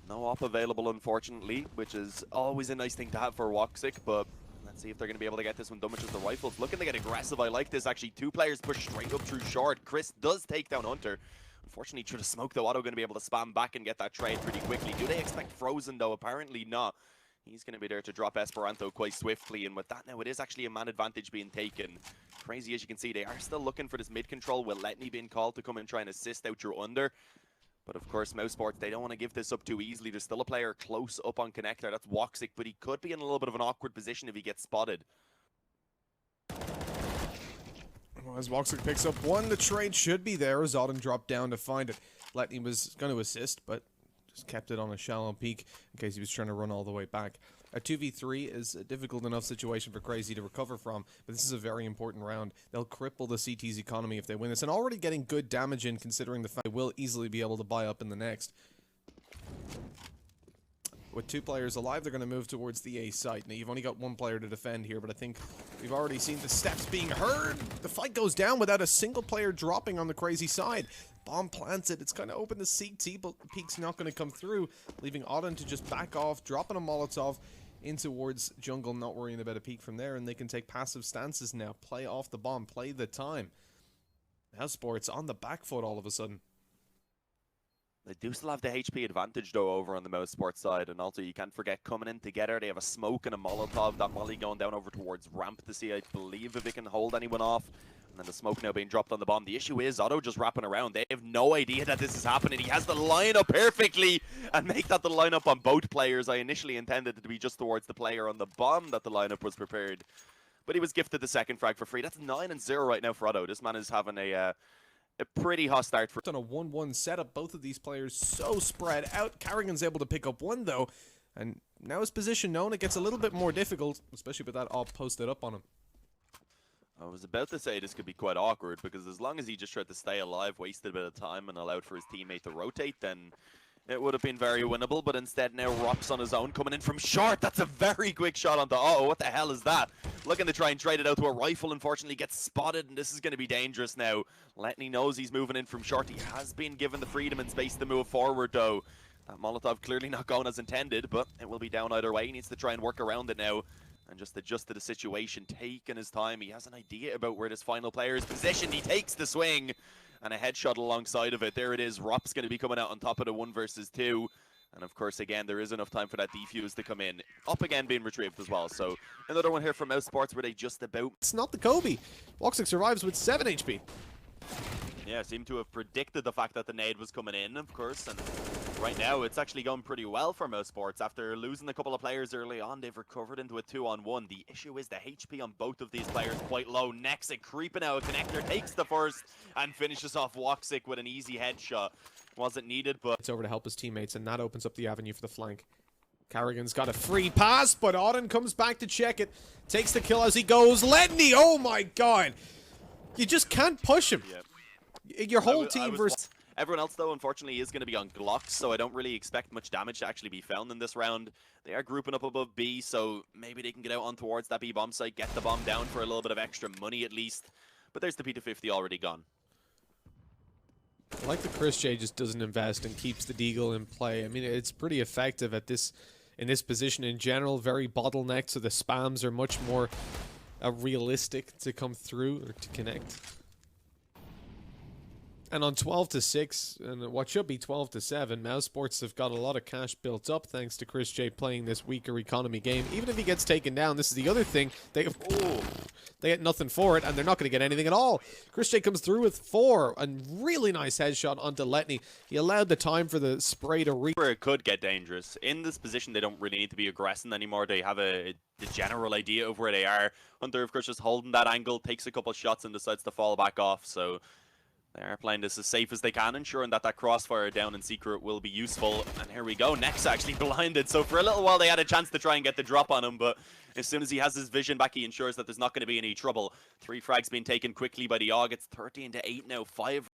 No op available, unfortunately, which is always a nice thing to have for woxic, but let's see if they're going to be able to get this one done with just the rifles. Looking to get aggressive. I like this, actually. Two players push straight up through short. Chris does take down Hunter. Unfortunately, through the smoke, though, Otto going to be able to spam back and get that trade pretty quickly. Do they expect Frozen, though? Apparently not. He's going to be there to drop Esperanto quite swiftly, and with that now, it is actually a man advantage being taken. Crazy, as you can see, they are still looking for this mid control with Letney being called to come and try and assist out through under. But of course, mousesports, they don't want to give this up too easily. There's still a player close up on connector. That's woxic, but he could be in a little bit of an awkward position if he gets spotted. Well, as woxic picks up one, the trade should be there as ottoNd dropped down to find it. Letney was going to assist, but just kept it on a shallow peak in case he was trying to run all the way back. A 2v3 is a difficult enough situation for chrisJ to recover from, but this is a very important round. They'll cripple the CT's economy if they win this, and already getting good damage in considering the fact they will easily be able to buy up in the next. With two players alive, they're going to move towards the A site. Now, you've only got one player to defend here, but I think we've already seen the steps being heard. The fight goes down without a single player dropping on the crazy side. Bomb plants it. It's kind of open to CT, but the peek's not going to come through, leaving ottoNd to just back off, dropping a Molotov in towards jungle, not worrying about a peek from there, and they can take passive stances now. Play off the bomb, play the time. mousesports on the back foot all of a sudden. They do still have the HP advantage, though, over on the mousesports side, and also you can't forget coming in together. They have a smoke and a Molotov. That molly going down over towards ramp to see, I believe, if it can hold anyone off. And then the smoke now being dropped on the bomb. The issue is Otto just wrapping around. They have no idea that this is happening. He has to line up perfectly and make that the lineup on both players. I initially intended it to be just towards the player on the bomb that the lineup was prepared, but he was gifted the second frag for free. That's 9-0 right now for Otto. This man is having a pretty hot start for. On a 1-1 setup, both of these players so spread out. Carrigan's able to pick up one though, and now his position known. It gets a little bit more difficult, especially with that op posted up on him. I was about to say this could be quite awkward, because as long as he just tried to stay alive, wasted a bit of time, and allowed for his teammate to rotate, then it would have been very winnable. But instead now ropz on his own, coming in from short. That's a very quick shot onto Otto. What the hell is that? Looking to try and trade it out to a rifle, unfortunately gets spotted, and this is going to be dangerous now. Letney knows he's moving in from short. He has been given the freedom and space to move forward, though. That Molotov clearly not going as intended, but it will be down either way. He needs to try and work around it now and just adjust to the situation, taking his time. He has an idea about where this final player is positioned. He takes the swing, and a headshot alongside of it. There it is. ropz going to be coming out on top of the 1 versus 2. And of course, again, there is enough time for that defuse to come in. Up again being retrieved as well. So another one here from mousesports where they just about... It's not the Kobe. woxic survives with 7 HP. Yeah, seem to have predicted the fact that the nade was coming in, of course, and right now it's actually going pretty well for mousesports. After losing a couple of players early on, they've recovered into a 2-on-1. The issue is the HP on both of these players quite low. nexa creeping out, connector takes the first and finishes off woxic with an easy headshot. Wasn't needed, but... It's over to help his teammates, and that opens up the avenue for the flank. Carrigan's got a free pass, but ottoNd comes back to check it. Takes the kill as he goes. Letney, oh my god! You just can't push him. Yeah. Your whole team versus... Everyone else, though, unfortunately, is going to be on Glocks, so I don't really expect much damage to actually be found in this round. They are grouping up above B, so maybe they can get out on towards that B bomb site, get the bomb down for a little bit of extra money at least. But there's the P250 already gone. I like the chrisJ just doesn't invest and keeps the Deagle in play. I mean, it's pretty effective at this in this position in general. Very bottlenecked, so the spams are much more realistic to come through or to connect. And on 12-6, and what should be 12-7, mousesports have got a lot of cash built up thanks to chrisJ playing this weaker economy game. Even if he gets taken down, this is the other thing. They get nothing for it, and they're not going to get anything at all. chrisJ comes through with 4, a really nice headshot onto Letney. He allowed the time for the spray to reach. Where it could get dangerous. In this position, they don't really need to be aggressing anymore. They have the general idea of where they are. Hunter, of course, just holding that angle, takes a couple shots and decides to fall back off, so... They are playing this as safe as they can, ensuring that that crossfire down in secret will be useful. And here we go, nexa actually blinded. So for a little while they had a chance to try and get the drop on him, but as soon as he has his vision back, he ensures that there's not going to be any trouble. 3 frags being taken quickly by the AUG. It's 13-8 now, 5